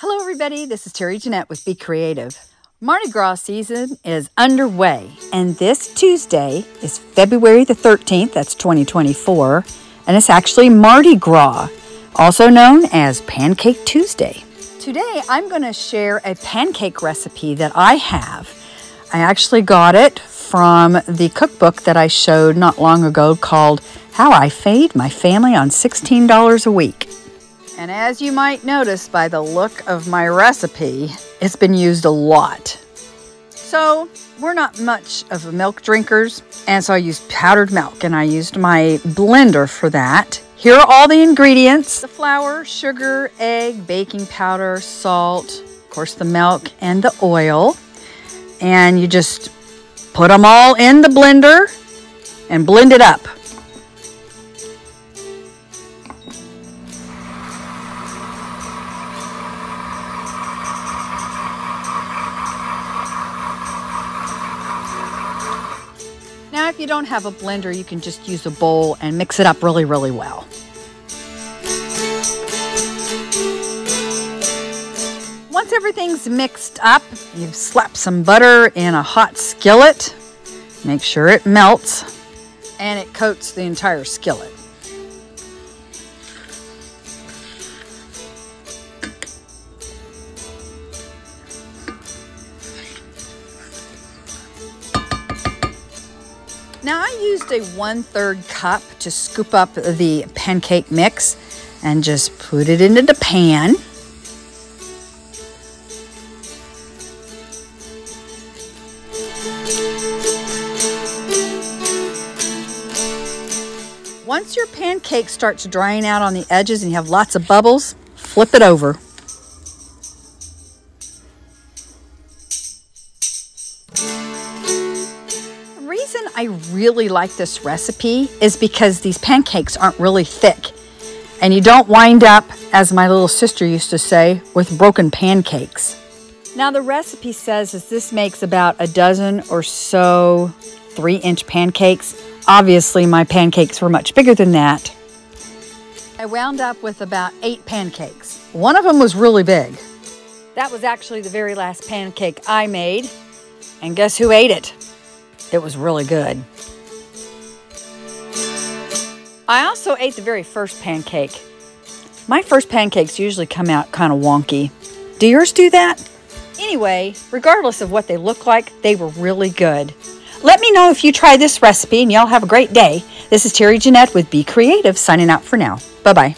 Hello everybody, this is Terry Jeanette with Be Creative. Mardi Gras season is underway, and this Tuesday is February the 13th, that's 2024, and it's actually Mardi Gras, also known as Pancake Tuesday. Today I'm going to share a pancake recipe that I have. I actually got it from the cookbook that I showed not long ago called How I Fed My Family on $16 a Week. And as you might notice by the look of my recipe, it's been used a lot. So we're not much of milk drinkers, and so I used powdered milk, and I used my blender for that. Here are all the ingredients: the flour, sugar, egg, baking powder, salt, of course the milk, and the oil. And you just put them all in the blender and blend it up. Now, if you don't have a blender, you can just use a bowl and mix it up really, really well. Once everything's mixed up, you slap some butter in a hot skillet. Make sure it melts and it coats the entire skillet. Now I used a 1/3 cup to scoop up the pancake mix and just put it into the pan. Once your pancake starts drying out on the edges and you have lots of bubbles, flip it over. The reason I really like this recipe is because these pancakes aren't really thick, and you don't wind up, as my little sister used to say, with broken pancakes. Now the recipe says that this makes about a dozen or so 3-inch pancakes. Obviously my pancakes were much bigger than that. I wound up with about 8 pancakes. One of them was really big. That was actually the very last pancake I made, and guess who ate it? It was really good. I also ate the very first pancake. My first pancakes usually come out kind of wonky. Do yours do that? Anyway, regardless of what they look like, they were really good. Let me know if you try this recipe, and y'all have a great day. This is Terry Jeanette with Be Creative, signing out for now. Bye-bye.